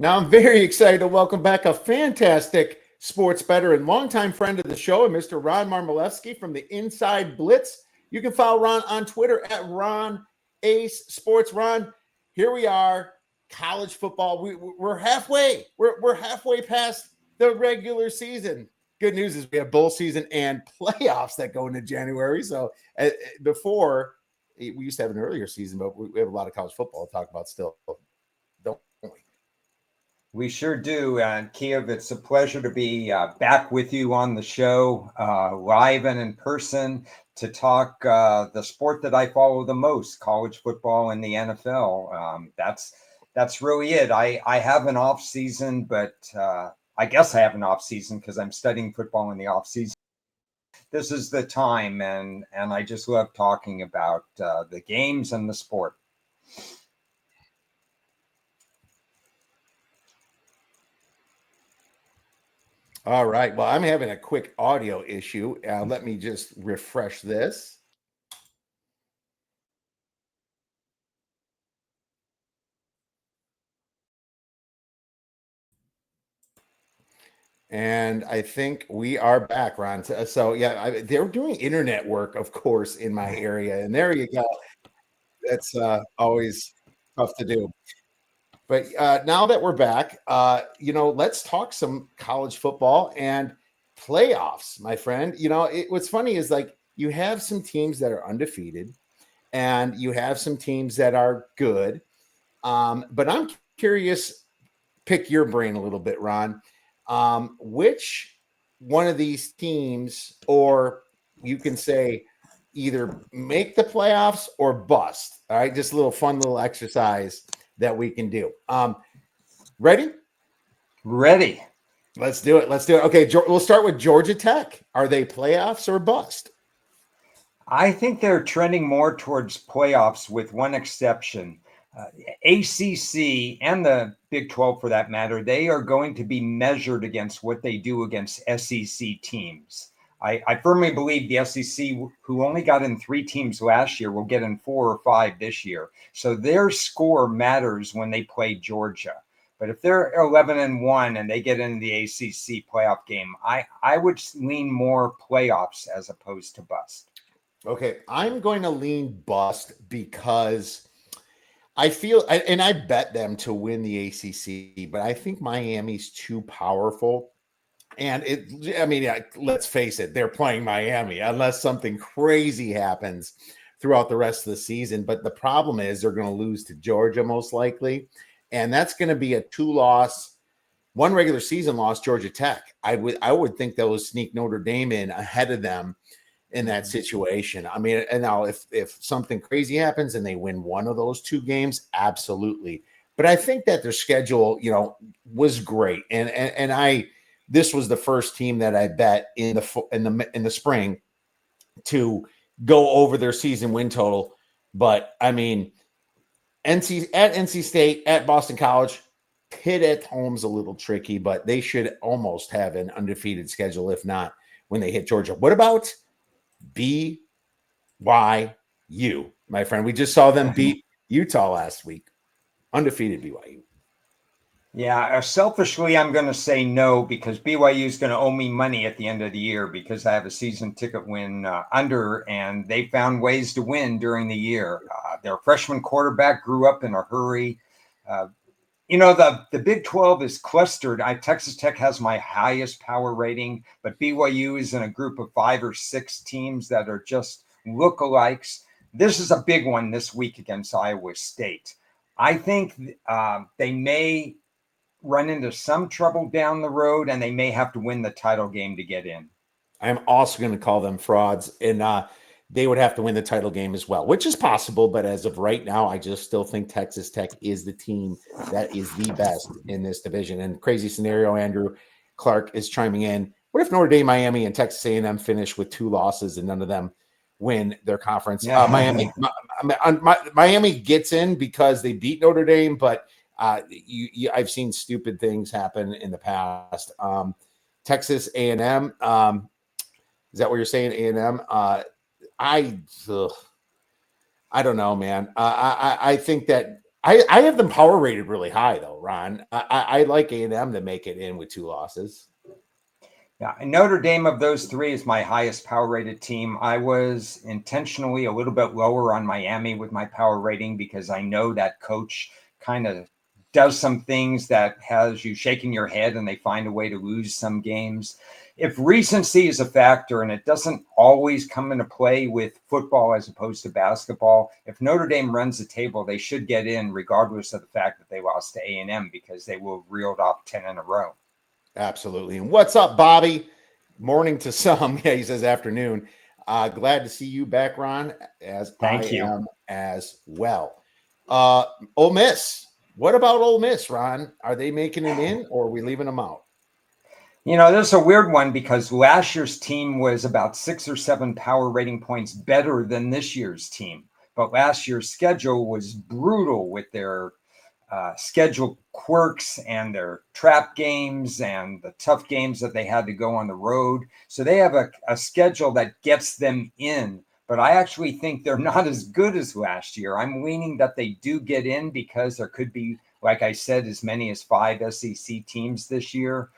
Now, I'm very excited to welcome back a fantastic sports bettor and longtime friend of the show, Mr. Ron Marmolewski from the Inside Blitz. You can follow Ron on Twitter at Ron Ace Sports. Ron, here we are, college football. We're halfway. We're halfway past the regular season. Good news is we have bowl season and playoffs that go into January. So before, we used to have an earlier season, but we have a lot of college football to talk about still, don't we? We sure do. And Kiev, it's a pleasure to be back with you on the show, live and in person, to talk the sport that I follow the most, college football and the NFL. That's really it. I have an off season, but I guess I have an off season because I'm studying football in the off season. This is the time, and I just love talking about the games and the sport. All right. Well, I'm having a quick audio issue. Let me just refresh this. And I think we are back, Ron. So yeah, they're doing internet work, of course, in my area. And there you go. That's always tough to do. But now that we're back, let's talk some college football and playoffs, my friend. What's funny is like you have some teams that are undefeated and you have some teams that are good. But I'm curious, pick your brain a little bit, Ron. Which one of these teams, or you can say either make the playoffs or bust? All right, just a little fun little exercise that we can do. Ready? Ready. Let's do it. Okay, we'll start with Georgia Tech. Are they playoffs or bust? I think they're trending more towards playoffs with one exception. ACC and the Big 12, for that matter, they are going to be measured against what they do against SEC teams. I firmly believe the SEC, who only got in 3 teams last year, will get in 4 or 5 this year. So their score matters when they play Georgia. But if they're 11-1 and they get into the ACC playoff game, I would lean more playoffs as opposed to bust. Okay, I'm going to lean bust because I feel, and I bet them to win the ACC, but I think Miami's too powerful. And let's face it, they're playing Miami unless something crazy happens throughout the rest of the season. But the problem is they're going to lose to Georgia most likely. And that's going to be a 2-loss, 1 regular season loss, Georgia Tech. I would think they'll sneak Notre Dame in ahead of them in that situation. I mean, and now if something crazy happens and they win one of those 2 games, absolutely. But I think that their schedule, was great. And this was the first team that I bet in the spring to go over their season win total. But I mean, NC State, at Boston College, Pitt at home's a little tricky, but they should almost have an undefeated schedule, if not when they hit Georgia. What about BYU, my friend? We just saw them beat Utah last week. Undefeated BYU. Yeah, selfishly, I'm going to say no because BYU is going to owe me money at the end of the year because I have a season ticket win under, and they found ways to win during the year. Their freshman quarterback grew up in a hurry. The Big 12 is clustered. Texas Tech has my highest power rating, but BYU is in a group of 5 or 6 teams that are just lookalikes. This is a big one this week against Iowa State. I think they may run into some trouble down the road, and they may have to win the title game to get in. I'm also going to call them frauds, and they would have to win the title game as well, which is possible. But as of right now, I just still think Texas Tech is the team that is the best in this division. And crazy scenario, Andrew Clark is chiming in. What if Notre Dame, Miami, and Texas A&M finish with 2 losses and none of them win their conference? Yeah. Miami gets in because they beat Notre Dame, but I've seen stupid things happen in the past. Texas A&M, is that what you're saying? A&M? I don't know, man. I think that I have them power rated really high though, Ron. I like A&M to make it in with 2 losses. Yeah, and Notre Dame of those three is my highest power rated team. I was intentionally a little bit lower on Miami with my power rating because I know that coach kind of does some things that has you shaking your head and they find a way to lose some games. If recency is a factor, and it doesn't always come into play with football as opposed to basketball, if Notre Dame runs the table, they should get in regardless of the fact that they lost to A&M because they will have reeled off 10 in a row. Absolutely. And what's up, Bobby? Morning to some. Yeah, he says afternoon. Glad to see you back, Ron, as Thank I you. am as well. Ole Miss. What about Ole Miss, Ron? Are they making it in or are we leaving them out? You know, this is a weird one because last year's team was about 6 or 7 power rating points better than this year's team. But last year's schedule was brutal with their schedule quirks and their trap games and the tough games that they had to go on the road. So they have a schedule that gets them in. But I actually think they're not as good as last year. I'm leaning that they do get in because there could be, like I said, as many as 5 SEC teams this year.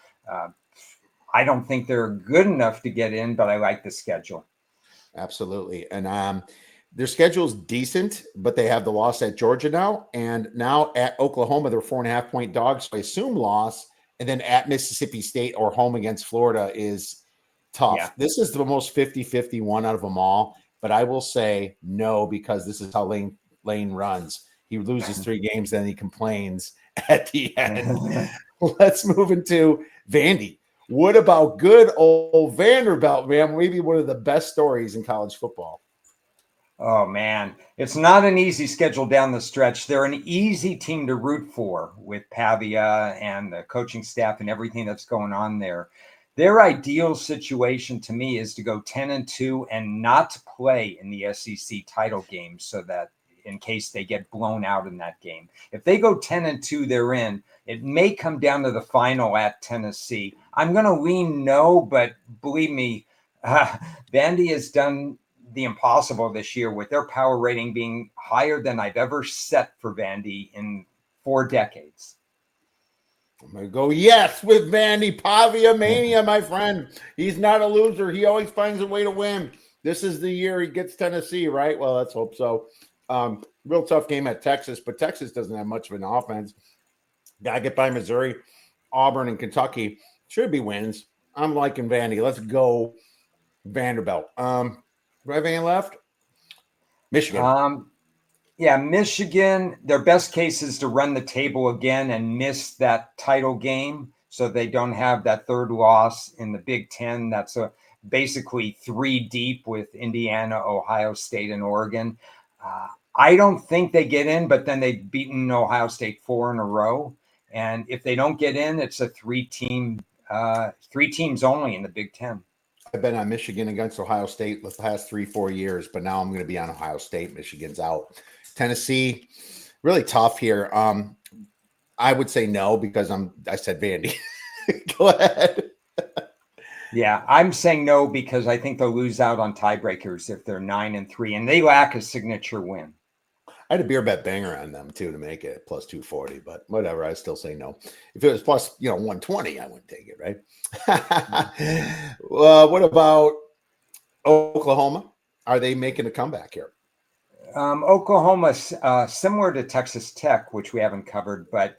I don't think they're good enough to get in, but I like the schedule. Absolutely. And their schedule's decent, but they have the loss at Georgia now. And now at Oklahoma, they're 4.5-point dogs. So I assume loss. And then at Mississippi State or home against Florida is tough. Yeah. This is the most 50-50 one out of them all. But I will say no, because this is how Lane runs. He loses 3 games, then he complains at the end. Let's move into Vandy. What about good old Vanderbilt, man? Maybe one of the best stories in college football. Oh, man. It's not an easy schedule down the stretch. They're an easy team to root for with Pavia and the coaching staff and everything that's going on there. Their ideal situation to me is to go 10-2 and not play in the SEC title game so that in case they get blown out in that game. If they go 10-2, they're in. It may come down to the final at Tennessee. I'm going to lean no, but believe me, Vandy has done the impossible this year with their power rating being higher than I've ever set for Vandy in 4 decades. I'm going to go yes with Vandy. Pavia Mania, my friend. He's not a loser. He always finds a way to win. This is the year he gets Tennessee, right? Well, let's hope so. Real tough game at Texas, but Texas doesn't have much of an offense. Got to get by Missouri, Auburn, and Kentucky. Should be wins. I'm liking Vandy. Let's go Vanderbilt. Do I have any left? Michigan. Yeah, Michigan, their best case is to run the table again and miss that title game so they don't have that third loss in the Big Ten. That's basically 3 deep with Indiana, Ohio State, and Oregon. I don't think they get in, but then they've beaten Ohio State 4 in a row. And if they don't get in, it's a 3 teams only in the Big Ten. I've been on Michigan against Ohio State the past 3-4 years, but now I'm going to be on Ohio State. Michigan's out. Tennessee, really tough here. I would say no because I said Vandy. Go ahead. Yeah, I'm saying no because I think they'll lose out on tiebreakers if they're 9-3, and they lack a signature win. I had a beer bet banger on them too to make it plus 240, but whatever. I still say no. If it was plus 120, I wouldn't take it, right? What about Oklahoma? Are they making a comeback here? Oklahoma, similar to Texas Tech, which we haven't covered, but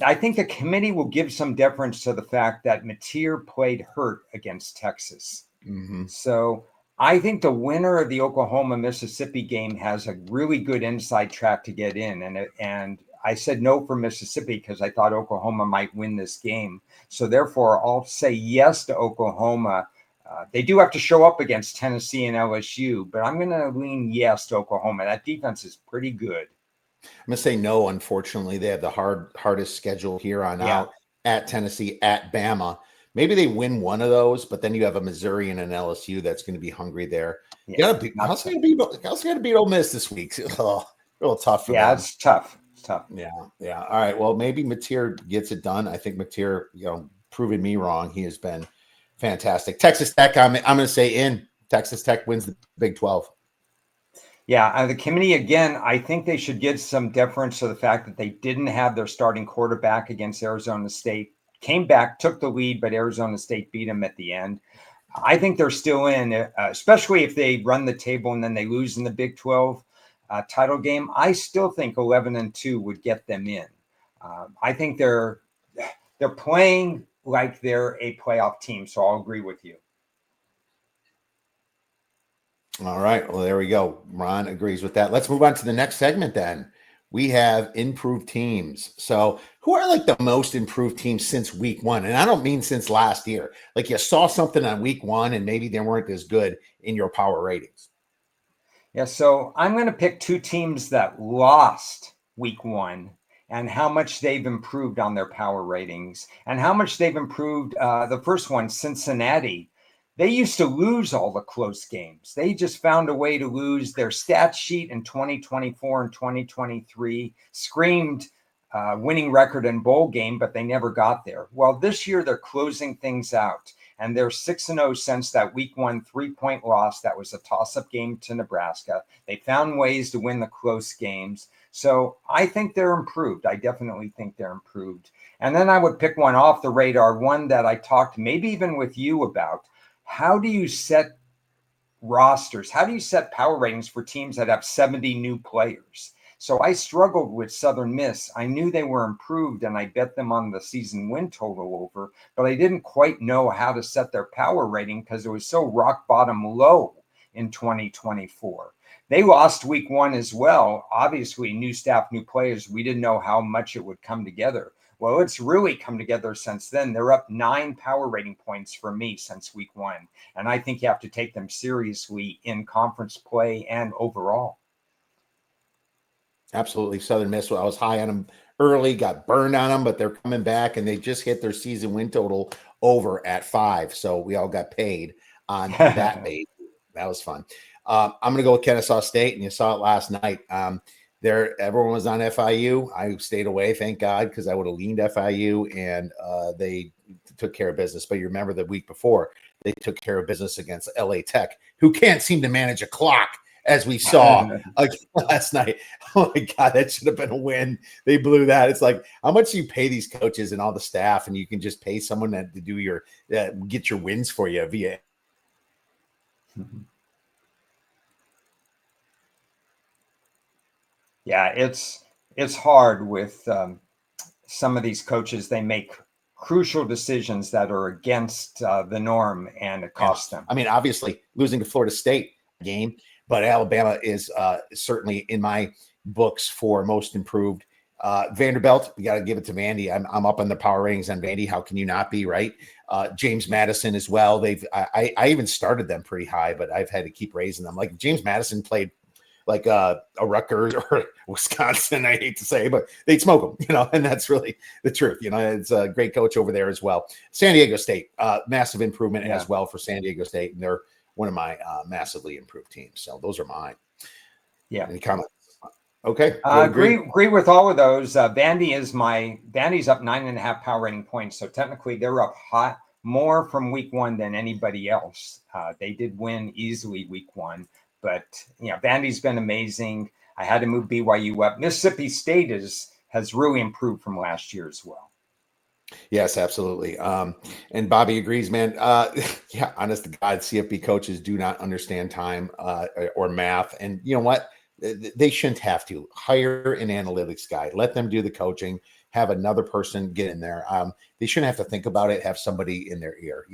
I think the committee will give some deference to the fact that Mateer played hurt against Texas. Mm-hmm. So I think the winner of the Oklahoma-Mississippi game has a really good inside track to get in. And I said no for Mississippi because I thought Oklahoma might win this game. So therefore, I'll say yes to Oklahoma. They do have to show up against Tennessee and LSU, but I'm going to lean yes to Oklahoma. That defense is pretty good. I'm going to say no, unfortunately. They have the hardest schedule here on out at Tennessee, at Bama. Maybe they win one of those, but then you have a Missouri and an LSU that's going to be hungry there. Yeah, you got to beat Ole Miss this week. Oh, real tough for them. Yeah, it's tough. It's tough. Yeah. All right. Well, maybe Mateer gets it done. I think Mateer, proving me wrong. He has been fantastic. Texas Tech, I'm going to say in. Texas Tech wins the Big 12. Yeah, the committee, again, I think they should give some deference to the fact that they didn't have their starting quarterback against Arizona State. Came back, took the lead, but Arizona State beat them at the end. I think they're still in, especially if they run the table and then they lose in the Big 12 title game. I still think 11-2 would get them in. I think they're playing like they're a playoff team, so I'll agree with you. All right. Well, there we go. Ron agrees with that. Let's move on to the next segment then. We have improved teams. So, who are like the most improved teams since week one? And I don't mean since last year. Like you saw something on week one and maybe they weren't as good in your power ratings. Yeah, so I'm going to pick two teams that lost week one and how much they've improved on their power ratings and how much they've improved. The first one, Cincinnati, they used to lose all the close games. They just found a way to lose. Their stat sheet in 2024 and 2023 screamed winning record and bowl game, but they never got there. Well, this year they're closing things out. And they're 6-0 since that week one 3-point loss. That was a toss-up game to Nebraska. They found ways to win the close games. So I think they're improved. I definitely think they're improved. And then I would pick one off the radar, one that I talked maybe even with you about. How do you set rosters? How do you set power ratings for teams that have 70 new players? So I struggled with Southern Miss. I knew they were improved and I bet them on the season win total over, but I didn't quite know how to set their power rating because it was so rock bottom low in 2024. They lost week one as well. Obviously, new staff, new players. We didn't know how much it would come together. Well, it's really come together since then. They're up 9 power rating points for me since week one. And I think you have to take them seriously in conference play and overall. Absolutely. Southern Miss, I was high on them early, got burned on them, but they're coming back and they just hit their season win total over at 5. So we all got paid on that bait. That was fun. I'm going to go with Kennesaw State, and you saw it last night. Everyone was on FIU. I stayed away, thank God, because I would have leaned FIU, and they took care of business. But you remember the week before, they took care of business against LA Tech, who can't seem to manage a clock, as we saw last night. Oh my God, that should have been a win. They blew that. It's like, how much do you pay these coaches and all the staff, and you can just pay someone to do your get your wins for you via. Yeah, it's hard with some of these coaches. They make crucial decisions that are against the norm, and it costs them. I mean, obviously, losing to Florida State game, but Alabama is certainly in my books for most improved. Vanderbilt, we got to give it to Vandy. I'm up on the power ratings on Vandy. How can you not be, right? James Madison as well. I even started them pretty high, but I've had to keep raising them. Like James Madison played like a Rutgers or Wisconsin, I hate to say, but they'd smoke them, and that's really the truth. It's a great coach over there as well. San Diego State, massive improvement as well for San Diego State, and they're one of my massively improved teams. So those are mine. Yeah. Any comments? Okay. Agree with all of those. Vandy's up 9.5 power rating points. So technically they're up hot more from week one than anybody else. They did win easily week one, but Vandy's been amazing. I had to move BYU up. Mississippi State has really improved from last year as well. Yes, absolutely. And Bobby agrees, man. Yeah, honest to God, CFB coaches do not understand time or math. And you know what? They shouldn't have to hire an analytics guy. Let them do the coaching. Have another person get in there. They shouldn't have to think about it. Have somebody in their ear,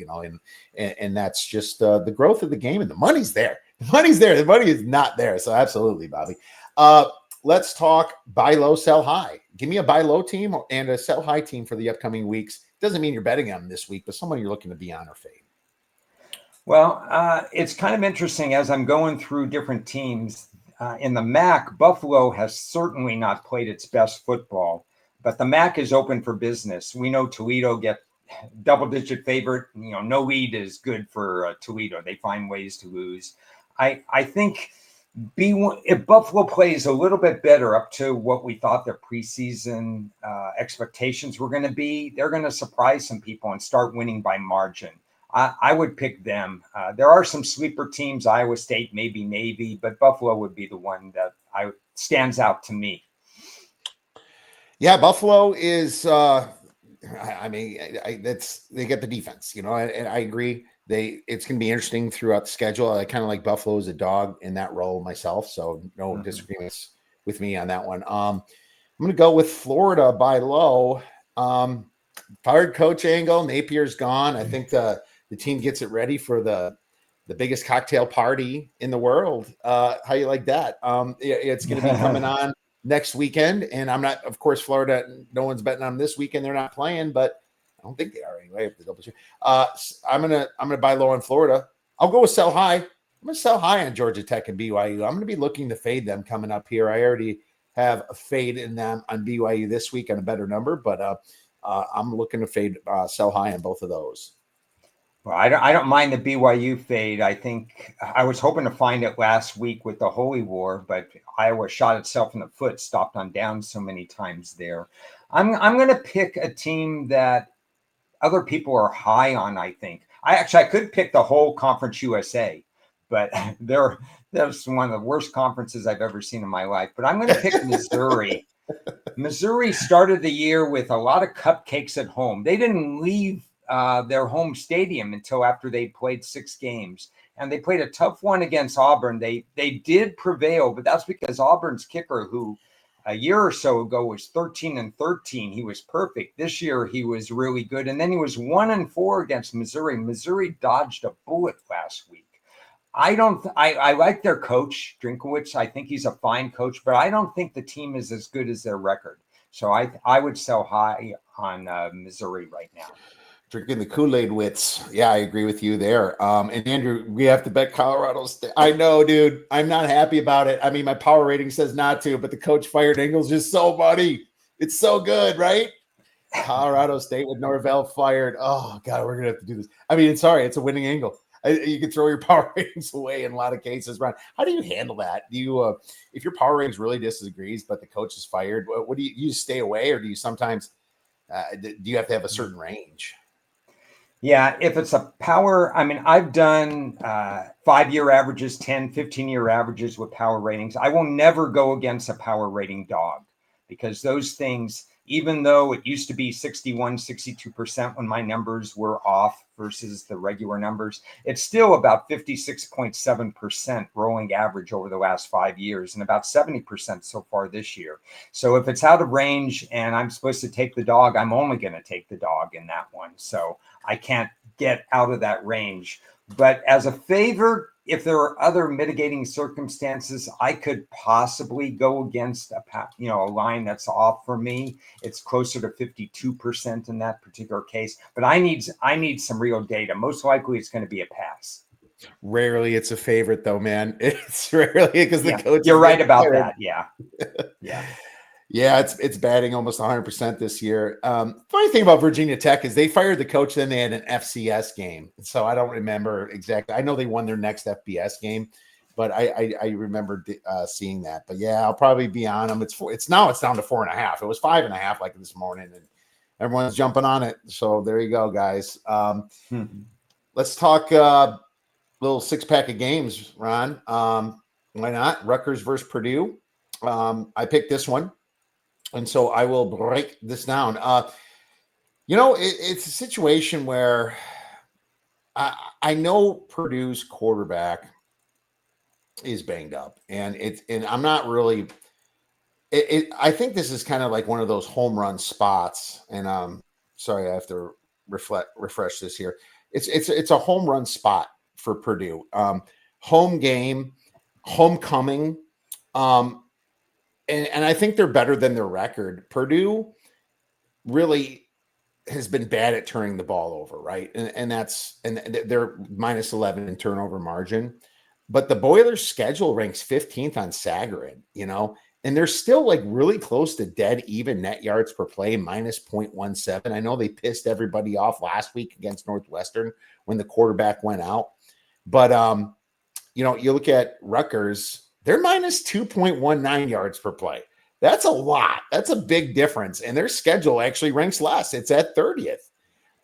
and that's just the growth of the game. And the money's there. The money's there. The money is not there. So absolutely, Bobby. Let's talk buy low, sell high. Give me a buy low team and a sell high team for the upcoming weeks. Doesn't mean you're betting on them this week, but someone you're looking to be on or fade. Well, it's kind of interesting as I'm going through different teams. In the MAC, Buffalo has certainly not played its best football, but the MAC is open for business. We know Toledo get double-digit favorite. No lead is good for Toledo. They find ways to lose. I think if Buffalo plays a little bit better up to what we thought their preseason expectations were going to be, they're going to surprise some people and start winning by margin. I would pick them. There are some sleeper teams, Iowa State, maybe Navy, but Buffalo would be the one that stands out to me. Yeah, Buffalo is. I mean, that's they get the defense, and I agree. It's going to be interesting throughout the schedule. I kind of like Buffalo as a dog in that role myself, so no disagreements with me on that one. I'm going to go with Florida by low. Fired coach Angle, Napier's gone. I think the team gets it ready for the biggest cocktail party in the world. How you like that? It's going to be coming on next weekend, and I'm not, of course, Florida. No one's betting on this weekend. They're not playing, but I don't think they are anyway. I have to double check. I'm gonna buy low on Florida. I'll go with sell high. I'm gonna sell high on Georgia Tech and BYU. I'm gonna be looking to fade them coming up here. I already have a fade in them on BYU this week on a better number, but I'm looking to fade sell high on both of those. Well, I don't mind the BYU fade. I think I was hoping to find it last week with the Holy War, but Iowa shot itself in the foot, stopped on down so many times there. I'm going to pick a team that other people are high on. I think I could pick the whole Conference USA, but that's one of the worst conferences I've ever seen in my life. But I'm going to pick Missouri. Missouri started the year with a lot of cupcakes at home. They didn't leave their home stadium until after they played 6 games, and they played a tough one against Auburn. They did prevail, but that's because Auburn's kicker, who a year or so ago was 13-13, he was perfect. This year he was really good, and then he was 1-4 against Missouri. Missouri dodged a bullet last week. I like their coach, Drinkowitz. I think he's a fine coach, but I don't think the team is as good as their record. So I would sell high on Missouri right now. Drinking the Kool-Aid wits. Yeah, I agree with you there. And Andrew, we have to bet Colorado State. I know, dude. I'm not happy about it. I mean, my power rating says not to, but the coach fired Ingles just so funny. It's so good, right? Colorado State with Norvell fired. Oh, God, we're going to have to do this. I mean, sorry, it's a winning angle. You can throw your power ratings away in a lot of cases, Ron. How do you handle that? Do you, if your power ratings really disagrees, but the coach is fired, what do you stay away, or do you sometimes, do you have to have a certain range? Yeah, if it's a power, I mean, I've done 5-year averages, 10, 15-year averages with power ratings. I will never go against a power rating dog, because those things, even though it used to be 61, 62% when my numbers were off versus the regular numbers, it's still about 56.7% rolling average over the last 5 years and about 70% so far this year. So if it's out of range and I'm supposed to take the dog, I'm only going to take the dog in that one. So I can't get out of that range. But as a favor, if there are other mitigating circumstances, I could possibly go against a line that's off for me. It's closer to 52% in that particular case. But I need some real data. Most likely, it's going to be a pass. Rarely it's a favorite, though, man. It's rarely because the coach. You're right about that. Yeah, yeah. Yeah, it's batting almost 100% this year. Funny thing about Virginia Tech is they fired the coach, then they had an FCS game. So I don't remember exactly. I know they won their next FBS game, but I remember seeing that. But yeah, I'll probably be on them. It's down to 4.5. It was 5.5 like this morning, and everyone's jumping on it. So there you go, guys. Let's talk little 6-pack of games, Ron. Why not? Rutgers versus Purdue. I picked this one. And so I will break this down. It's a situation where I know Purdue's quarterback is banged up, and I'm not really. I think this is kind of like one of those home run spots. And sorry, I have to refresh this here. It's a home run spot for Purdue. Home game, homecoming. And I think they're better than their record. Purdue really has been bad at turning the ball over, right? And they're minus 11 in turnover margin. But the Boilers' schedule ranks 15th on Sagarin, and they're still like really close to dead even net yards per play, minus 0.17. I know they pissed everybody off last week against Northwestern when the quarterback went out. But, you look at Rutgers, they're minus 2.19 yards per play. That's a lot. That's a big difference. And their schedule actually ranks less. It's at 30th.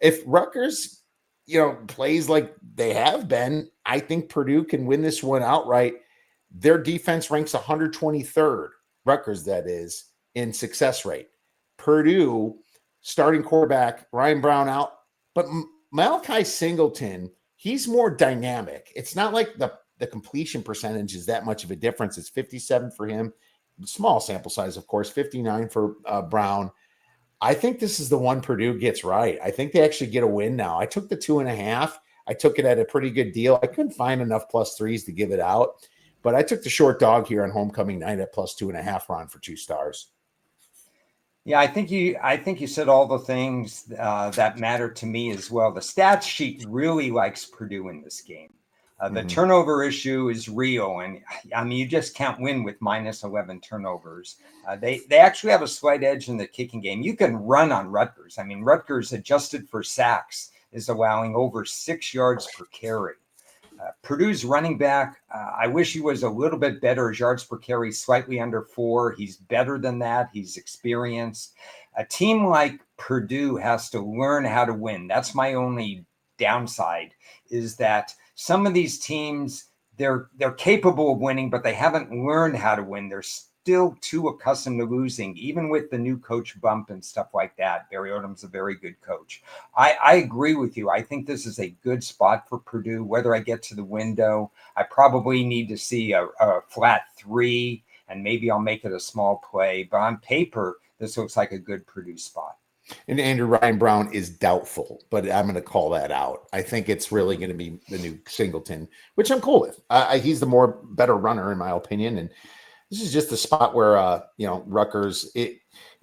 If Rutgers, plays like they have been, I think Purdue can win this one outright. Their defense ranks 123rd, Rutgers that is, in success rate. Purdue starting quarterback Ryan Brown out, but Malachi Singleton, he's more dynamic. It's not like the completion percentage is that much of a difference. It's 57 for him, small sample size, of course, 59 for Brown. I think this is the one Purdue gets right. I think they actually get a win now. I took the 2.5. I took it at a pretty good deal. I couldn't find enough +3s to give it out, but I took the short dog here on homecoming night at +2.5, Ron, for 2 stars. Yeah, I think you said all the things that matter to me as well. The stats sheet really likes Purdue in this game. The turnover issue is real, and I mean you just can't win with -11 turnovers. They actually have a slight edge in the kicking game. You can run on Rutgers. I mean, Rutgers adjusted for sacks is allowing over 6 yards per carry. Purdue's running back, I wish he was a little bit better. His yards per carry slightly under 4. He's better than that. He's experienced. A team like Purdue has to learn how to win. That's my only downside, is that some of these teams, they're capable of winning, but they haven't learned how to win. They're still too accustomed to losing, even with the new coach bump and stuff like that. Barry Odom's a very good coach. I agree with you. I think this is a good spot for Purdue. Whether I get to the window, I probably need to see a flat 3, and maybe I'll make it a small play. But on paper, this looks like a good Purdue spot. And Andrew, Ryan Brown is doubtful, but I'm going to call that out. I think it's really going to be the new Singleton, which I'm cool with. He's the better runner, in my opinion. And this is just a spot where,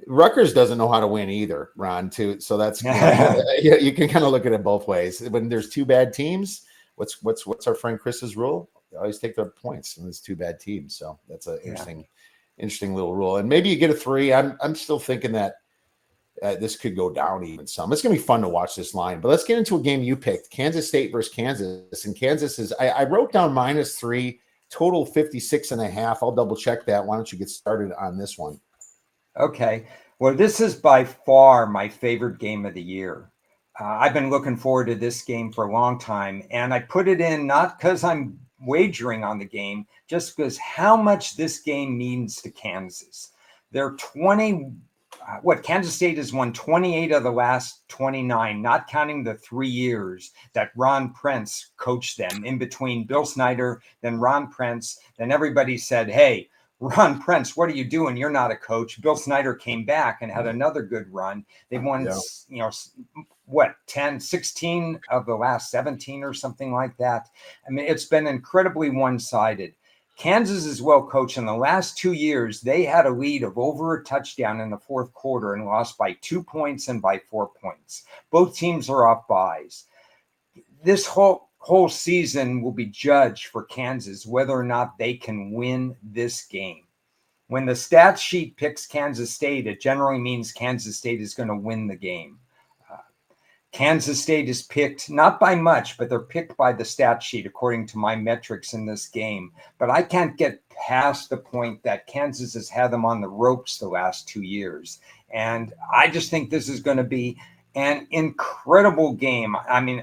Rutgers doesn't know how to win either, Ron, too. So that's, you can kind of look at it both ways. When there's 2 bad teams, what's our friend Chris's rule? They always take the points, and there's 2 bad teams. So that's an interesting little rule. And maybe you get a 3. I'm still thinking that this could go down even some. It's going to be fun to watch this line. But let's get into a game you picked, Kansas State versus Kansas. And Kansas is, I wrote down -3, total 56.5. I'll double check that. Why don't you get started on this one? Okay. Well, this is by far my favorite game of the year. I've been looking forward to this game for a long time. And I put it in not because I'm wagering on the game, just because how much this game means to Kansas. They're Kansas State has won 28 of the last 29, not counting the 3 years that Ron Prince coached them in between Bill Snyder, then Ron Prince. Then everybody said, hey, Ron Prince, what are you doing? You're not a coach. Bill Snyder came back and had another good run. They've won, 16 of the last 17 or something like that. I mean, it's been incredibly one-sided. Kansas is well coached. In the last 2 years, they had a lead of over a touchdown in the fourth quarter and lost by 2 points and by 4 points. Both teams are off byes. This whole season will be judged for Kansas whether or not they can win this game. When the stat sheet picks Kansas State, it generally means Kansas State is going to win the game. Kansas State is picked not by much, but they're picked by the stat sheet according to my metrics in this game. But I can't get past the point that Kansas has had them on the ropes the last 2 years. And I just think this is going to be an incredible game. I mean,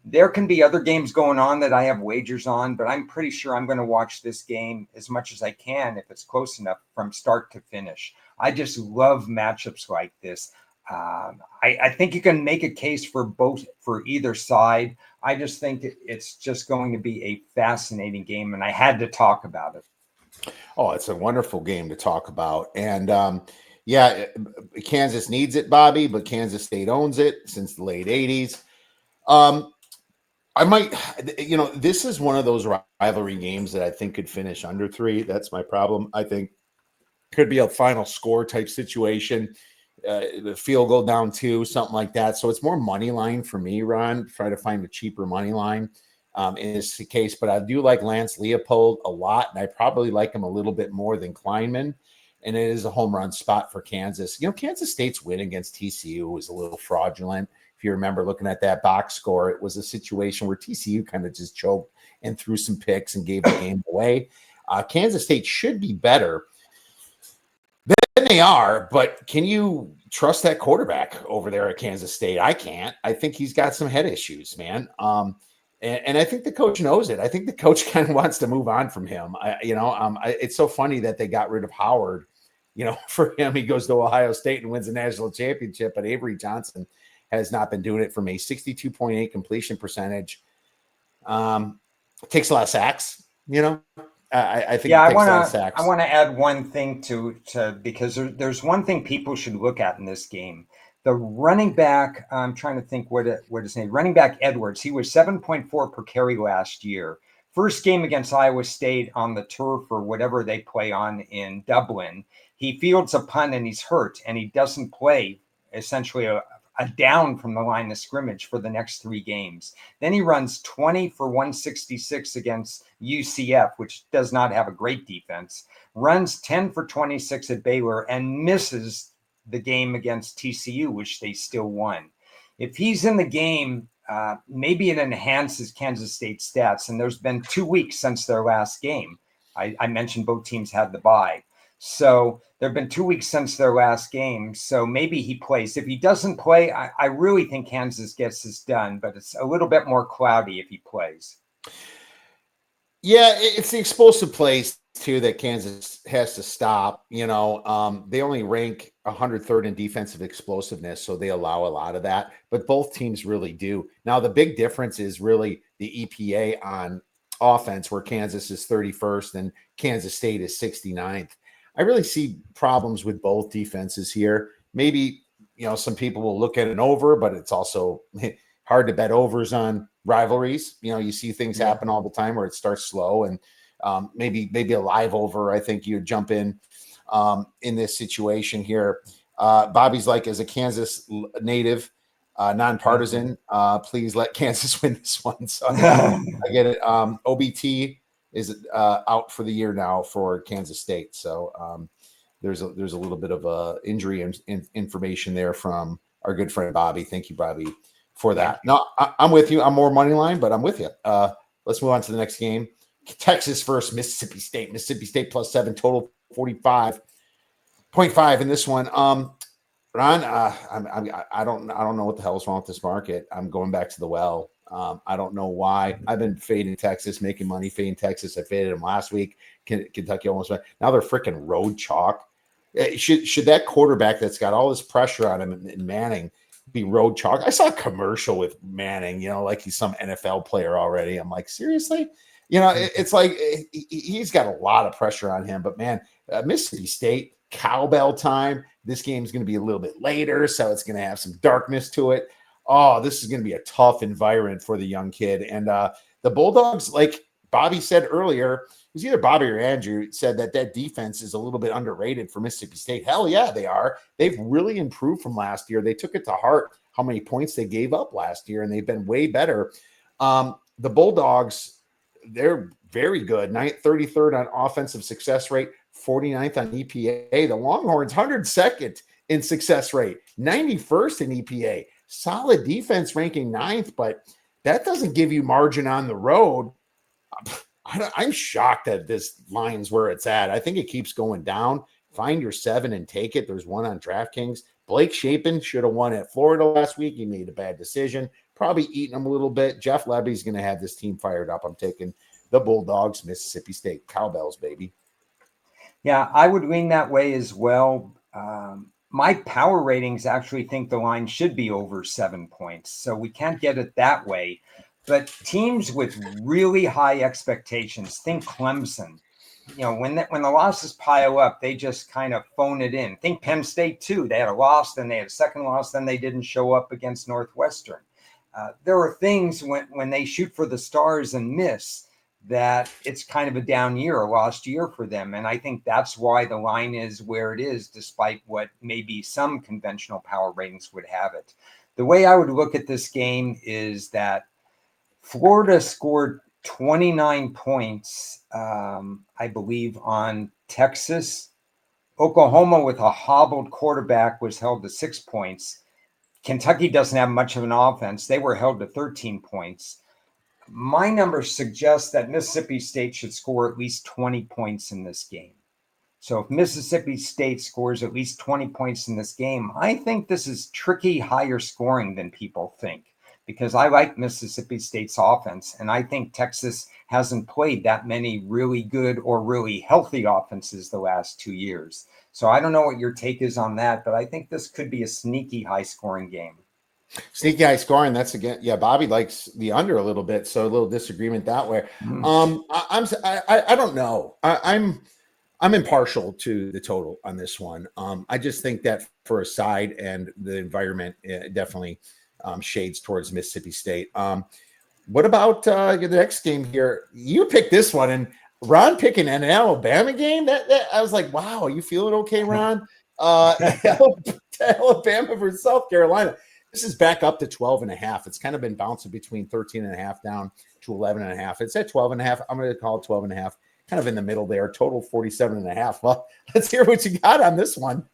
there can be other games going on that I have wagers on, but I'm pretty sure I'm going to watch this game as much as I can if it's close enough from start to finish. I just love matchups like this. I think you can make a case for either side. I just think it's just going to be a fascinating game, and I had to talk about it. Oh, it's a wonderful game to talk about. And Kansas needs it, Bobby, but Kansas State owns it since the late 80s. This is one of those rivalry games that I think could finish under 3. That's my problem. I think could be a final score type situation. The field goal down 2, something like that. So it's more money line for me, Ron. Try to find a cheaper money line in this case. But I do like Lance Leopold a lot, and I probably like him a little bit more than Kleinman. And it is a home run spot for Kansas. Kansas State's win against TCU was a little fraudulent. If you remember looking at that box score, it was a situation where TCU kind of just choked and threw some picks and gave the game away. Kansas State should be better than they are, but can you trust that quarterback over there at Kansas State. I can't. I think he's got some head issues, man. And I think the coach knows it. I think the coach kind of wants to move on from him. It's so funny that they got rid of Howard. For him, he goes to Ohio State and wins the national championship, but Avery Johnson has not been doing it for me. 62.8 completion percentage. Takes a lot of sacks, I think it takes a lot of sacks. I want to add one thing to because there's one thing people should look at in this game. The running back, I'm trying to think what his name, running back Edwards, he was 7.4 per carry last year. First game against Iowa State on the turf or whatever they play on in Dublin, he fields a punt and he's hurt and he doesn't play essentially a down from the line of scrimmage for the next 3 games. Then he runs 20 for 166 against UCF, which does not have a great defense, runs 10 for 26 at Baylor, and misses the game against TCU, which they still won. If he's in the game, maybe it enhances Kansas State's stats. And there's been 2 weeks since their last game. I mentioned both teams had the bye. So there have been 2 weeks since their last game. So maybe he plays. If he doesn't play, I really think Kansas gets this done, but it's a little bit more cloudy if he plays. Yeah, it's the explosive plays too that Kansas has to stop. They only rank 103rd in defensive explosiveness, so they allow a lot of that. But both teams really do. Now, the big difference is really the EPA on offense, where Kansas is 31st and Kansas State is 69th. I really see problems with both defenses here. Maybe, some people will look at an over, but it's also hard to bet overs on rivalries. You see things happen all the time where it starts slow, and maybe a live over. I think you jump in this situation here. Bobby's like, as a Kansas native, nonpartisan, please let Kansas win this one. So I get it. OBT is out for the year now for Kansas State. So there's a little bit of injury information there from our good friend Bobby. Thank you, Bobby, for that. No, I'm with you. I'm more money line, but I'm with you. Let's move on to the next game. Texas versus Mississippi State. Mississippi State +7, total 45.5 in this one. Ron, I don't know what the hell is wrong with this market. I'm going back to the well. I don't know why. I've been fading Texas, making money fading Texas. I faded them last week. Kentucky almost went. Now they're freaking road chalk. Should that quarterback that's got all this pressure on him and Manning be road chalk? I saw a commercial with Manning, like he's some NFL player already. I'm like, seriously? It's like he's got a lot of pressure on him. But, man, Mississippi State, cowbell time. This game's going to be a little bit later, so it's going to have some darkness to it. Oh, this is going to be a tough environment for the young kid. And the Bulldogs, like Bobby said earlier, it was either Bobby or Andrew said that defense is a little bit underrated for Mississippi State. Hell yeah, they are. They've really improved from last year. They took it to heart how many points they gave up last year, and they've been way better. The Bulldogs, they're very good. 33rd on offensive success rate, 49th on EPA. The Longhorns, 102nd in success rate, 91st in EPA. Solid defense, ranking 9th, but that doesn't give you margin on the road. I'm shocked that this line's where it's at. I think it keeps going down. Find your 7 and take it. There's one on DraftKings. Blake Shapen should have won at Florida last week. He made a bad decision. Probably eating them a little bit. Jeff Levy's going to have this team fired up. I'm taking the Bulldogs, Mississippi State. Cowbells, baby. Yeah, I would lean that way as well. My power ratings actually think the line should be over 7 points. So we can't get it that way. But teams with really high expectations, think Clemson. When the losses pile up, they just kind of phone it in. Think Penn State, too. They had a loss, then they had a second loss, then they didn't show up against Northwestern. There are things when they shoot for the stars and miss that it's kind of a down year, a lost year for them. And I think that's why the line is where it is, despite what maybe some conventional power ratings would have it. The way I would look at this game is that Florida scored 29 points, I believe, on Texas. Oklahoma, with a hobbled quarterback, was held to 6 points. Kentucky doesn't have much of an offense. They were held to 13 points. My numbers suggest that Mississippi State should score at least 20 points in this game. So if Mississippi State scores at least 20 points in this game, I think this is tricky, higher scoring than people think, because I like Mississippi State's offense. And I think Texas hasn't played that many really good or really healthy offenses the last 2 years. So I don't know what your take is on that, but I think this could be a sneaky high scoring game. Sneaky high scoring. That's again, yeah. Bobby likes the under a little bit, so a little disagreement that way. I don't know. I'm impartial to the total on this one. I just think that for a side and the environment definitely shades towards Mississippi State. What about the next game here? You picked this one, and Ron picking an Alabama game. That I was like, wow, are you feeling okay, Ron? Alabama versus South Carolina. This is back up to 12.5. It's kind of been bouncing between 13.5 down to 11.5. It's at 12.5. I'm going to call it 12.5. Kind of in the middle there. Total 47.5. Well, let's hear what you got on this one.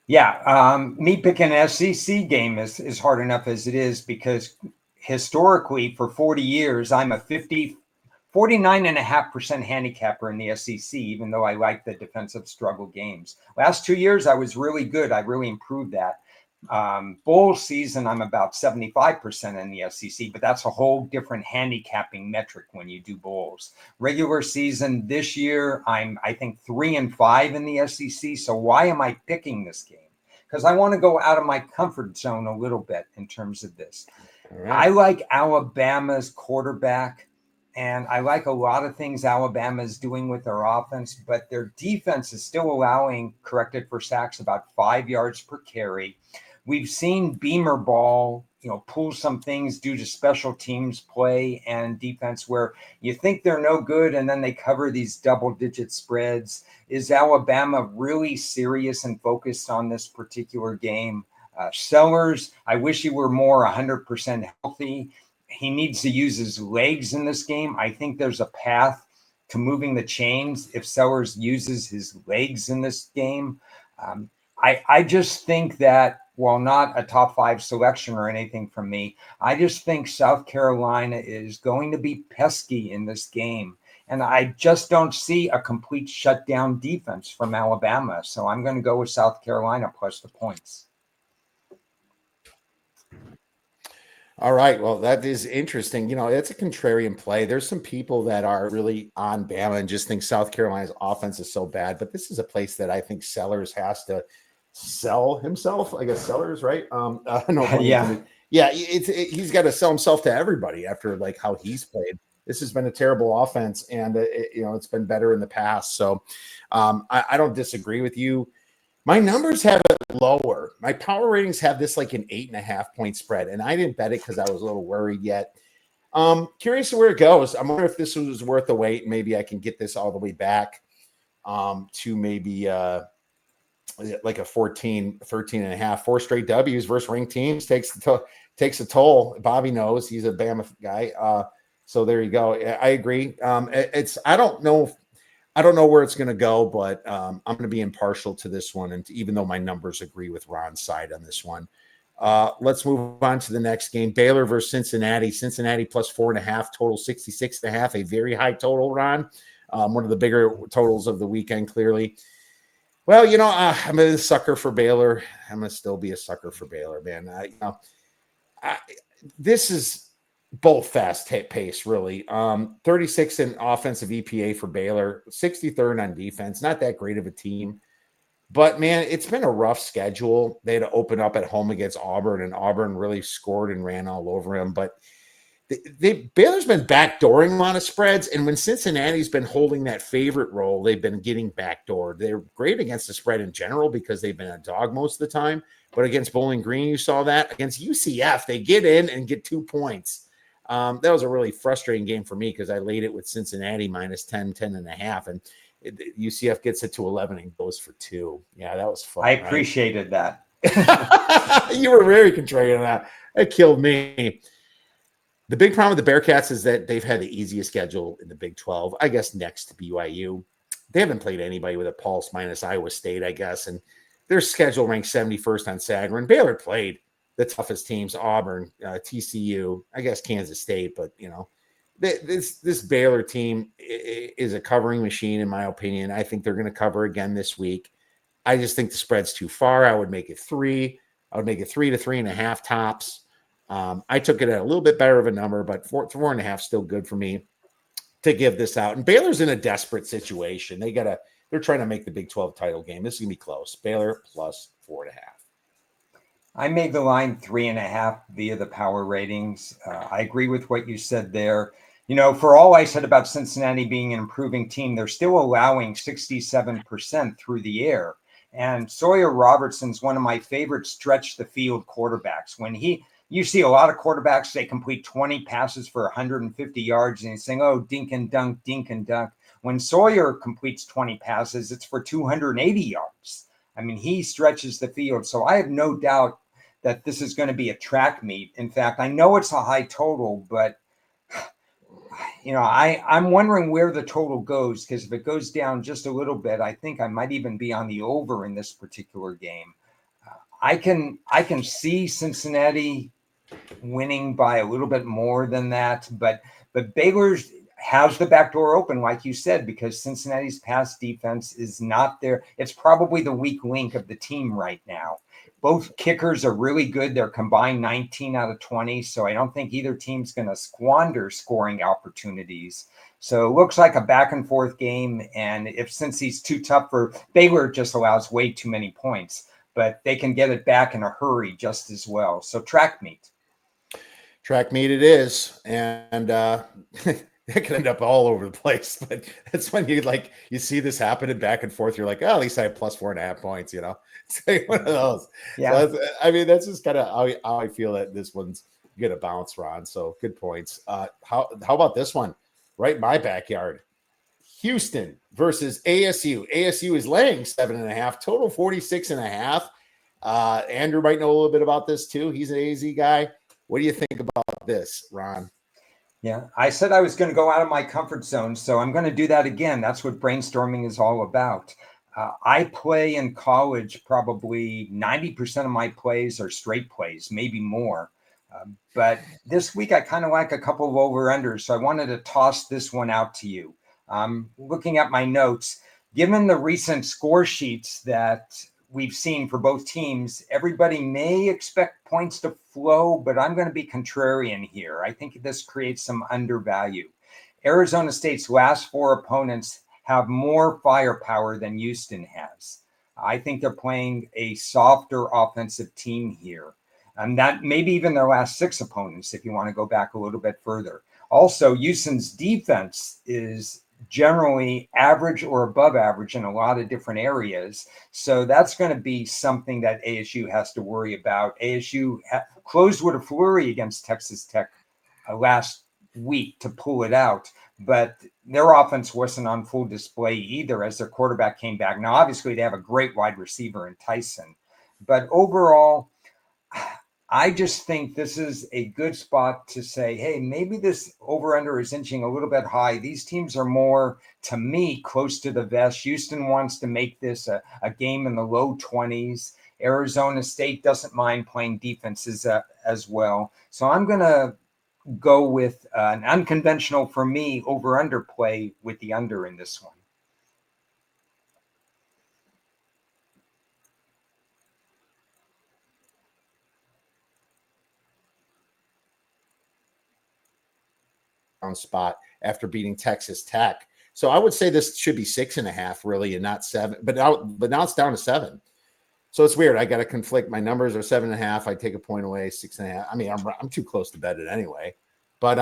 Yeah, me picking an SEC game is hard enough as it is, because historically for 40 years, I'm a 49.5% handicapper in the SEC, even though I like the defensive struggle games. Last 2 years, I was really good. I really improved that. Bowl season, I'm about 75% in the SEC, but that's a whole different handicapping metric when you do bowls. Regular season this year, I think 3-5 in the SEC. So why am I picking this game? Because I want to go out of my comfort zone a little bit in terms of this. Right. I like Alabama's quarterback, and I like a lot of things Alabama is doing with their offense, but their defense is still allowing, corrected for sacks, about 5 yards per carry. We've seen Beamer ball, pull some things due to special teams play and defense where you think they're no good and then they cover these double-digit spreads. Is Alabama really serious and focused on this particular game? Sellers, I wish he were more 100% healthy. He needs to use his legs in this game. I think there's a path to moving the chains if Sellers uses his legs in this game. I just think that, while not a top 5 selection or anything from me, I just think South Carolina is going to be pesky in this game. And I just don't see a complete shutdown defense from Alabama. So I'm going to go with South Carolina plus the points. All right. Well, that is interesting. It's a contrarian play. There's some people that are really on Bama and just think South Carolina's offense is so bad. But this is a place that I think Sellers has to sell himself. I guess Sellers, right? Yeah. He's got to sell himself to everybody after like how he's played. This has been a terrible offense, and it's been better in the past. So I don't disagree with you. My numbers have it lower. My power ratings have this like an 8.5 point spread, and I didn't bet it because I was a little worried yet. Curious where it goes. I'm wondering if this was worth the wait. Maybe I can get this all the way back to maybe like a 13 and a half. 4 straight W's versus ranked teams takes a toll. Bobby knows he's a Bama guy. So there you go. I agree. I don't know where it's going to go, but I'm going to be impartial to this one. And even though my numbers agree with Ron's side on this one, let's move on to the next game. Baylor versus Cincinnati. Cincinnati plus 4.5, total 66.5, a very high total, Ron. One of the bigger totals of the weekend, clearly. Well, I'm a sucker for Baylor. I'm going to still be a sucker for Baylor, man. This is both fast pace, really. 36 in offensive EPA for Baylor, 63rd on defense. Not that great of a team. But, man, it's been a rough schedule. They had to open up at home against Auburn, and Auburn really scored and ran all over them. But Baylor's been backdooring a lot of spreads, and when Cincinnati's been holding that favorite role, they've been getting backdoored. They're great against the spread in general because they've been a dog most of the time. But against Bowling Green, you saw that. Against UCF, they get in and get 2 points. That was a really frustrating game for me because I laid it with Cincinnati minus 10.5, and UCF gets it to 11 and goes for 2. Yeah, that was fun. I appreciated that. You were very contrarian on that. It killed me. The big problem with the Bearcats is that they've had the easiest schedule in the Big 12, I guess, next to BYU. They haven't played anybody with a pulse minus Iowa State, I guess, and their schedule ranked 71st on Sagarin. Baylor played the toughest teams, Auburn, TCU, I guess Kansas State, but, this Baylor team is a covering machine, in my opinion. I think they're going to cover again this week. I just think the spread's too far. I would make it 3. I would make it 3 to 3.5 tops. I took it at a little bit better of a number, but 4.5 still good for me to give this out. And Baylor's in a desperate situation. They're trying to make the Big 12 title game. This is gonna be close. Baylor plus 4.5. I made the line 3.5 via the power ratings. I agree with what you said there. For all I said about Cincinnati being an improving team, they're still allowing 67% through the air. And Sawyer Robertson's one of my favorite stretch the field quarterbacks. You see a lot of quarterbacks, they complete 20 passes for 150 yards and he's saying, oh, dink and dunk, dink and dunk. When Sawyer completes 20 passes, it's for 280 yards. I mean, he stretches the field. So I have no doubt that this is going to be a track meet. In fact, I know it's a high total, but I'm wondering where the total goes, because if it goes down just a little bit, I think I might even be on the over in this particular game. I can see Cincinnati winning by a little bit more than that, but Baylor has the back door open, like you said, because Cincinnati's pass defense is not there. It's probably the weak link of the team right now. Both kickers are really good. They're combined 19 out of 20. So I don't think either team's going to squander scoring opportunities. So it looks like a back and forth game. And since he's too tough for Baylor, just allows way too many points, but they can get it back in a hurry just as well. So track meet. Track meet it is. And it could end up all over the place, but that's when you see this happening back and forth. You're like, oh, at least I have plus 4.5 points, It's like one of those. Yeah. So that's just kind of how I feel that this one's going to bounce, Ron. So good points. How about this one? Right in my backyard. Houston versus ASU. ASU is laying 7.5, total 46.5. Andrew might know a little bit about this too. He's an AZ guy. What do you think about this, Ron? Yeah, I said I was going to go out of my comfort zone, so I'm going to do that again. That's what brainstorming is all about. I play in college, probably 90% of my plays are straight plays, maybe more. But this week, I kind of like a couple of over-unders, so I wanted to toss this one out to you. Looking at my notes, given the recent score sheets that we've seen for both teams, everybody may expect points to flow, but I'm going to be contrarian here. I think this creates some undervalue. Arizona State's last 4 opponents have more firepower than Houston has. I think they're playing a softer offensive team here. And that maybe even their last 6 opponents, if you want to go back a little bit further. Also, Houston's defense is generally average or above average in a lot of different areas. So that's going to be something that ASU has to worry about. ASU closed with a flurry against Texas Tech last week to pull it out, but their offense wasn't on full display either as their quarterback came back. Now, obviously, they have a great wide receiver in Tyson, but overall, I just think this is a good spot to say, hey, maybe this over-under is inching a little bit high. These teams are more, to me, close to the vest. Houston wants to make this a game in the low 20s. Arizona State doesn't mind playing defenses as well. So I'm going to go with an unconventional, for me, over-under play with the under in this one. Spot after beating Texas Tech. So I would say this should be 6.5 really, and not 7, but now it's down to 7. So it's weird. I got to conflict. My numbers are 7.5. I take a point away, 6.5. I mean, I'm too close to bet it anyway, but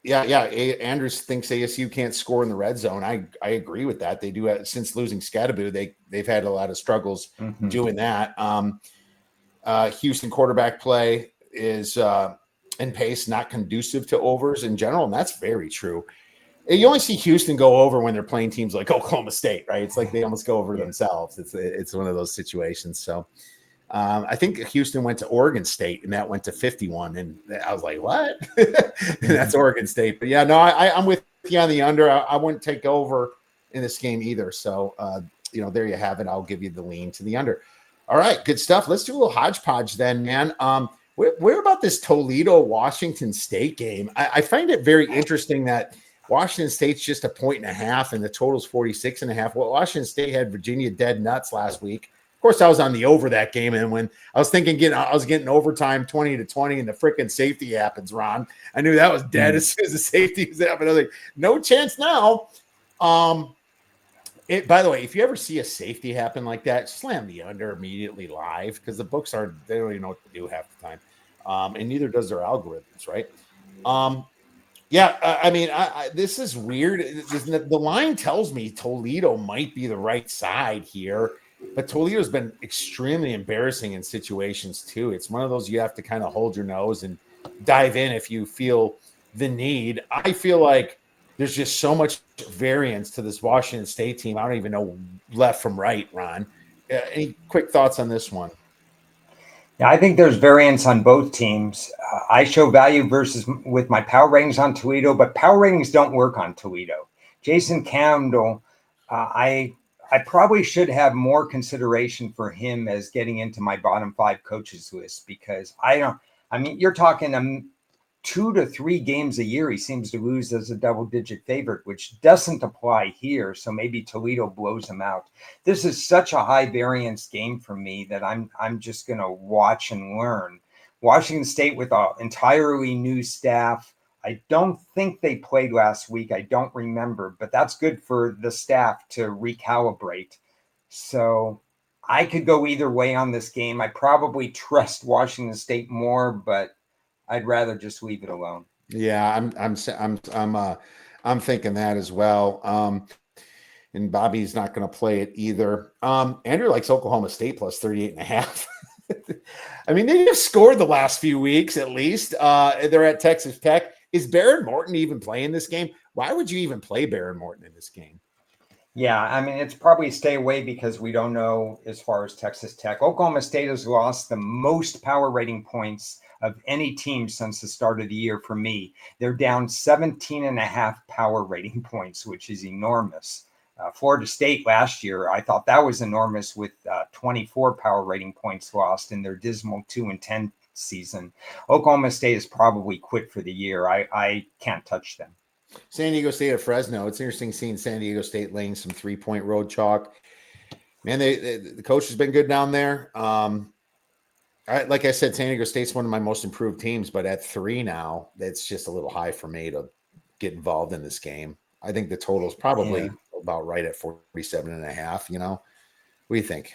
Andrew thinks ASU can't score in the red zone. I agree with that. They do, since losing Scadaboo, they've had a lot of struggles doing that. Houston quarterback play is and pace not conducive to overs in general, and that's very true. You only see Houston go over when they're playing teams like Oklahoma State, right? It's like they almost go over themselves. It's one of those situations. So I think Houston went to Oregon State, and that went to 51, and I was like, what? That's Oregon State. But yeah, no, I'm with you on the under. I wouldn't take over in this game either. So there you have it. I'll give you the lean to the under. All right, good stuff. Let's do a little hodgepodge then, man. Where about this Toledo-Washington State game? I find it very interesting that Washington State's just 1.5 and the total's 46.5. Well, Washington State had Virginia dead nuts last week. Of course, I was on the over that game, and when I was thinking I was getting overtime 20-20, and the freaking safety happens, Ron. I knew that was dead as soon as the safety was happening. I was like, no chance now. By the way, if you ever see a safety happen like that, slam the under immediately live, because the books they don't even know what to do half the time. And neither does their algorithms, right? I mean, this is weird. The line tells me Toledo might be the right side here, but Toledo's been extremely embarrassing in situations too. It's one of those you have to kind of hold your nose and dive in if you feel the need. I feel like there's just so much variance to this Washington State team. I don't even know left from right, Ron. Any quick thoughts on this one? Yeah, I think there's variance on both teams. I show value with my power ratings on Toledo, but power ratings don't work on Toledo. Jason Campbell, I probably should have more consideration for him as getting into my bottom 5 coaches list, because you're talking 2 to 3 games a year he seems to lose as a double-digit favorite, which doesn't apply here. So maybe Toledo blows him out. This is such a high variance game for me that I'm just going to watch and learn. Washington State with an entirely new staff. I don't think they played last week. I don't remember, but that's good for the staff to recalibrate. So I could go either way on this game. I probably trust Washington State more, but I'd rather just leave it alone. Yeah, I'm thinking that as well. And Bobby's not going to play it either. Andrew likes Oklahoma State plus 38.5. I mean, they have scored the last few weeks at least. They're at Texas Tech. Is Baron Morton even playing this game? Why would you even play Baron Morton in this game? Yeah, I mean, it's probably stay away because we don't know as far as Texas Tech. Oklahoma State has lost the most power rating points of any team since the start of the year for me. They're down 17.5 power rating points, which is enormous. Florida State last year, I thought that was enormous with 24 power rating points lost in their dismal 2-10 season. Oklahoma State is probably quit for the year. I can't touch them. San Diego State at Fresno. It's interesting seeing San Diego State laying some 3-point road chalk. Man, the coach has been good down there. Like I said, San Diego State's one of my most improved teams, but at 3 now, that's just a little high for me to get involved in this game. I think the total is probably about right at 47.5. What do you think?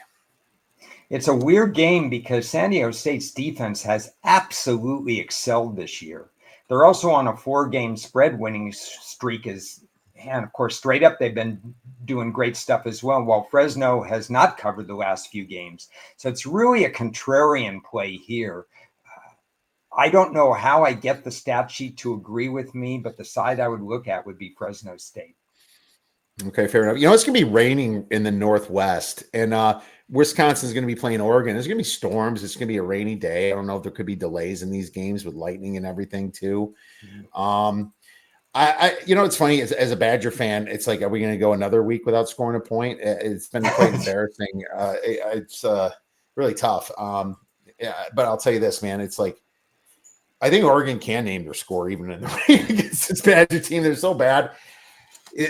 It's a weird game because San Diego State's defense has absolutely excelled this year. They're also on a 4-game spread winning streak, and of course, straight up, they've been doing great stuff as well, while Fresno has not covered the last few games. So it's really a contrarian play here. I don't know how I get the stat sheet to agree with me, but the side I would look at would be Fresno State. Okay, fair enough. It's going to be raining in the Northwest, and Wisconsin's going to be playing Oregon. There's going to be storms. It's going to be a rainy day. I don't know if there could be delays in these games with lightning and everything too. It's funny as a Badger fan, it's like, are we going to go another week without scoring a point? It's been quite embarrassing. It's really tough. But I'll tell you this, man, it's like, I think Oregon can name their score even in the rain against this Badger team. They're so bad.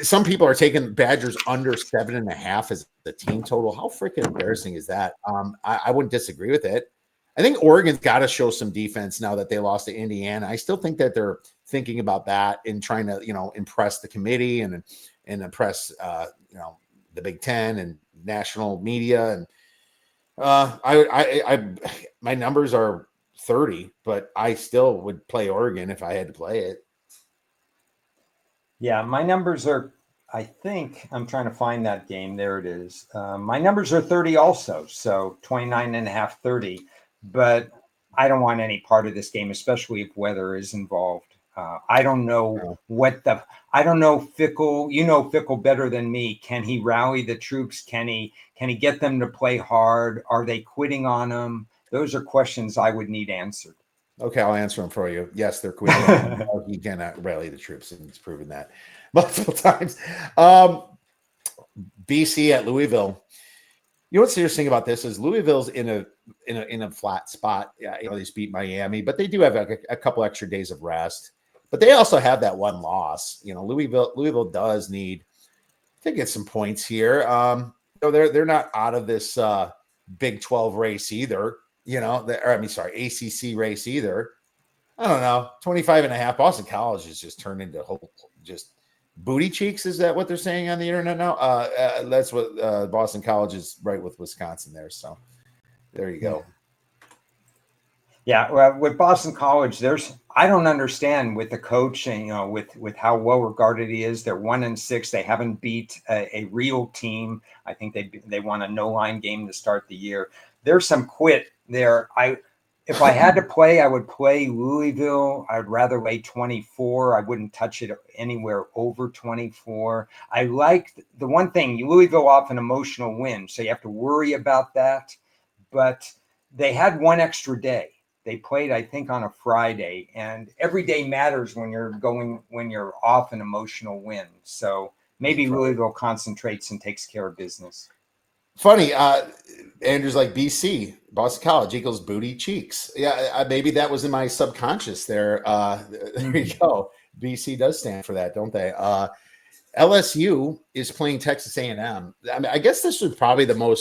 Some people are taking Badgers under 7.5 as the team total. How freaking embarrassing is that? I wouldn't disagree with it. I think Oregon's got to show some defense now that they lost to Indiana. I still think that they're thinking about that and trying to, impress the committee and impress, the Big Ten and national media. And my numbers are 30, but I still would play Oregon if I had to play it. Yeah, my numbers are, I think I'm trying to find that game. There it is. My numbers are 30 also. So 29.5, 30. But I don't want any part of this game, especially if weather is involved. I don't know I don't know Fickle. Fickle better than me. Can he rally the troops? Can he get them to play hard? Are they quitting on him? Those are questions I would need answered. Okay, I'll answer them for you. Yes, they're quitting. He cannot rally the troops, and he's proven that multiple times. BC at Louisville. You know what's interesting about this is Louisville's in a flat spot. Yeah, you know, they just beat Miami, but they do have a couple extra days of rest. But they also have that one loss. You know, Louisville does need to get some points here. You know, they're not out of this Big 12 race either. You know, ACC race either. I don't know. 25.5. Boston College has just turned into just booty cheeks. Is that what they're saying on the internet now? That's what Boston College is right with Wisconsin there. So there you go. Yeah, well, with Boston College, I don't understand with the coach and with how well regarded he is. They're 1-6. They haven't beat a real team. I think they won a no line game to start the year. There's some quit there. If I had to play, I would play Louisville. I'd rather lay 24. I wouldn't touch it anywhere over 24. I like the one thing, Louisville off an emotional win, so you have to worry about that. But they had one extra day. They played, I think, on a Friday, and every day matters when you're off an emotional win. So maybe Louisville concentrates and takes care of business. Funny, Andrew's like BC, Boston College equals booty cheeks. Yeah, maybe that was in my subconscious there. There you go. BC does stand for that, don't they? LSU is playing Texas A&M. I mean, I guess this was probably the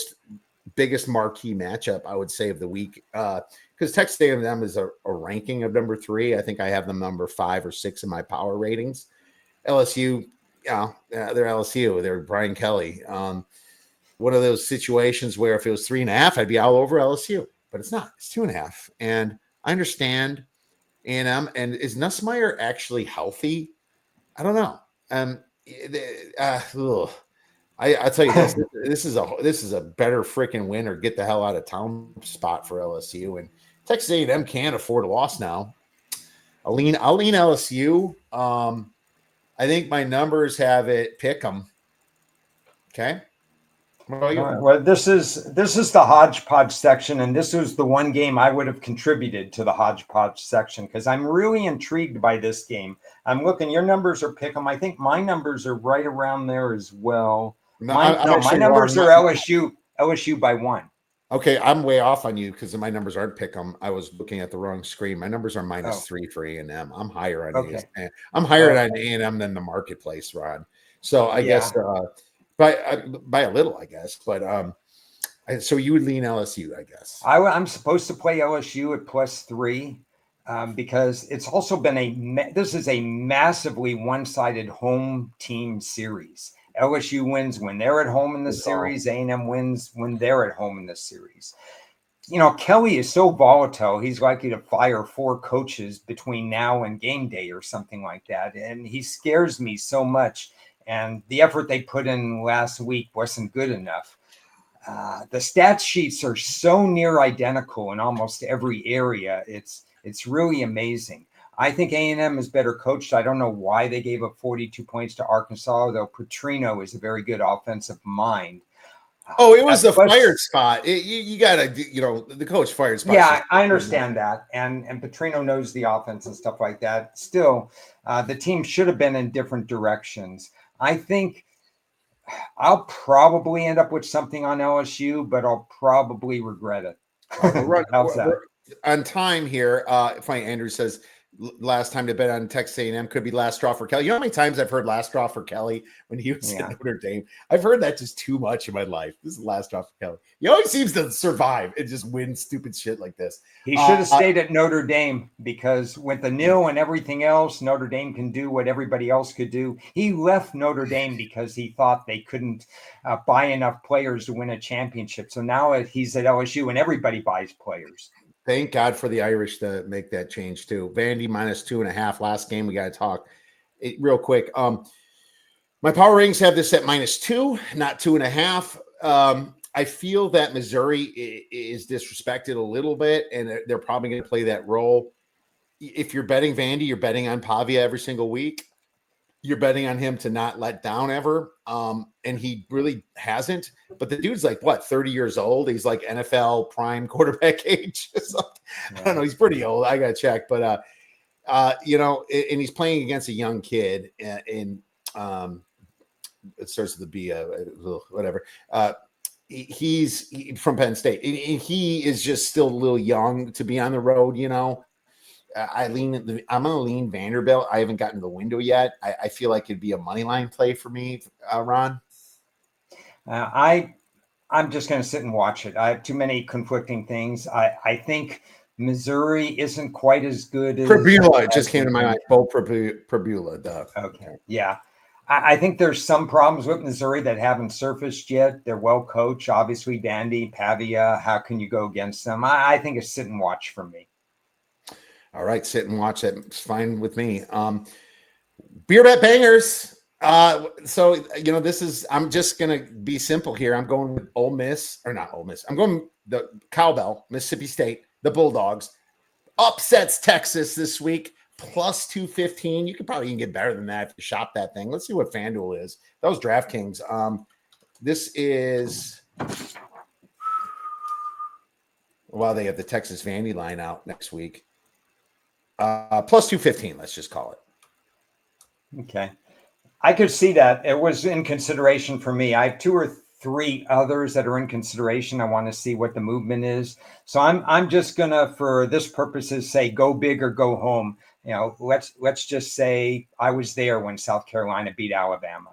biggest marquee matchup, I would say, of the week. Because Texas A&M is a ranking of number 3. I think I have them number 5 or 6 in my power ratings. LSU, they're LSU. They're Brian Kelly. One of those situations where if it was 3.5, I'd be all over LSU, but it's not. It's 2.5, and I understand A&M. And is Nussmeier actually healthy? I don't know. I tell you this, this is a better freaking win or get the hell out of town spot for LSU, and Texas A&M can't afford a loss now. I'll lean LSU. I think my numbers have it pick them. Okay. Well, this is the hodgepodge section, and this was the one game I would have contributed to the hodgepodge section because I'm really intrigued by this game. I'm looking. Your numbers are pick 'em. I think my numbers are right around there as well. My numbers are LSU by 1. Okay, I'm way off on you because my numbers aren't pick 'em. I was looking at the wrong screen. My numbers are -3 for A&M. I'm higher on I'm higher on A&M than the marketplace, Rod. So I guess by a little, I guess. But so you would lean LSU, I guess. I'm supposed to play LSU at +3 because it's also been this is a massively one-sided home team series. LSU wins when they're at home in the series. A&M wins when they're at home in the series. You know, Kelly is so volatile. He's likely to fire 4 coaches between now and game day or something like that. And he scares me so much. And the effort they put in last week wasn't good enough. The stat sheets are so near identical in almost every area. It's really amazing. I think A&M is better coached. I don't know why they gave up 42 points to Arkansas, though Petrino is a very good offensive mind. Oh, it was a fired spot. You got to, the coach fired spot. Yeah, I understand that. And Petrino knows the offense and stuff like that. Still, the team should have been in different directions. I think I'll probably end up with something on LSU, but I'll probably regret it. We're on time here. Funny, Andrew says last time to bet on Texas A&M could be last straw for Kelly. You know how many times I've heard last straw for Kelly when he was at Notre Dame? I've heard that just too much in my life. This is the last straw for Kelly. He always seems to survive and just win stupid shit like this. He should have stayed at Notre Dame because with the nil and everything else, Notre Dame can do what everybody else could do. He left Notre Dame because he thought they couldn't buy enough players to win a championship. So now he's at LSU and everybody buys players. Thank God for the Irish to make that change too. Vandy -2.5 last game. We got to talk real quick. My power ratings have this at -2, not 2.5. I feel that Missouri is disrespected a little bit, and they're probably going to play that role. If you're betting Vandy, you're betting on Pavia every single week. You're betting on him to not let down ever. And he really hasn't. But the dude's like, 30 years old? He's like NFL prime quarterback age. I don't know. He's pretty old. I got to check. But, and he's playing against a young kid. And it starts with the B, whatever. he's from Penn State. He is just still a little young to be on the road, you know. I'm going to lean Vanderbilt. I haven't gotten the window yet. I feel like it'd be a money line play for me, Ron. I'm just going to sit and watch it. I have too many conflicting things. I think Missouri isn't quite as good as Prabula, it just came to my mind. Bo Prabula. Okay. Yeah. I think there's some problems with Missouri that haven't surfaced yet. They're well coached, obviously. Dandy, Pavia. How can you go against them? I think it's sit and watch for me. All right, sit and watch. That's fine with me. Beer bet bangers. So you know, I'm just gonna be simple here. I'm going with Ole Miss, or not Ole Miss. I'm going the Cowbell, Mississippi State, the Bulldogs. Upsets Texas this week, plus 215. You could probably even get better than that if you shop that thing. Let's see what FanDuel is. That was DraftKings. This is, well, they have the Texas Vandy line out next week. Plus 215, let's just call it. Okay. I could see that. It was in consideration for me. I have 2 or 3 others that are in consideration. I want to see what the movement is. So I'm just gonna, for this purposes, say go big or go home. You know, let's just say I was there when South Carolina beat Alabama.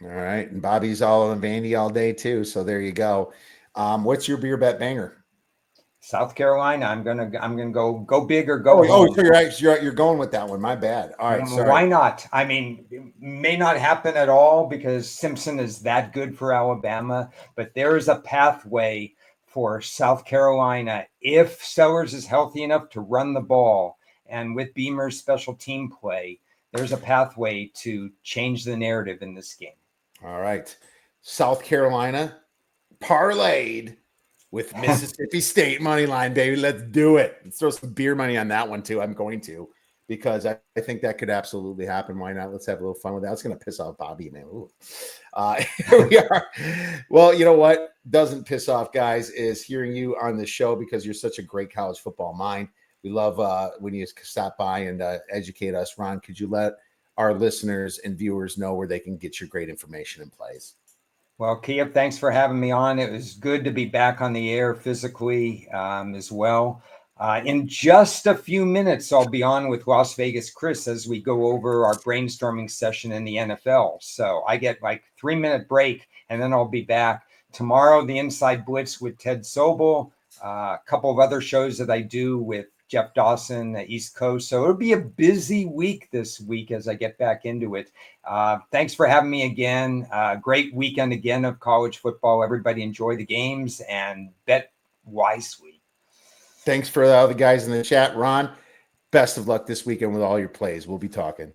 All right. And Bobby's all on Vandy all day too. So there you go. What's your beer bet banger? South Carolina. I'm gonna go big or go home. Oh, so you're going with that one. My bad. All right, sorry. Why not? I mean, it may not happen at all because Simpson is that good for Alabama, but there is a pathway for South Carolina if Sellers is healthy enough to run the ball, and with Beamer's special team play, there's a pathway to change the narrative in this game. All right, South Carolina parlayed with Mississippi State money line, baby. Let's do it. Let's throw some beer money on that one too. I'm going to, because I think that could absolutely happen. Why not? Let's have a little fun with that. It's going to piss off Bobby, man. Here we are. Well, you know what doesn't piss off guys is hearing you on the show, because you're such a great college football mind. We love when you stop by and educate us. Ron, could you let our listeners and viewers know where they can get your great information and plays? Well, Kiev, thanks for having me on. It was good to be back on the air physically as well. In just a few minutes, I'll be on with Las Vegas Chris as we go over our brainstorming session in the NFL. So I get like 3-minute break, and then I'll be back. Tomorrow, the Inside Blitz with Ted Sobel, a couple of other shows that I do with Jeff Dawson, the East Coast. So it'll be a busy week this week as I get back into it. Thanks for having me again. Great weekend again of college football. Everybody enjoy the games and bet wisely. Thanks for all the guys in the chat. Ron, best of luck this weekend with all your plays. We'll be talking.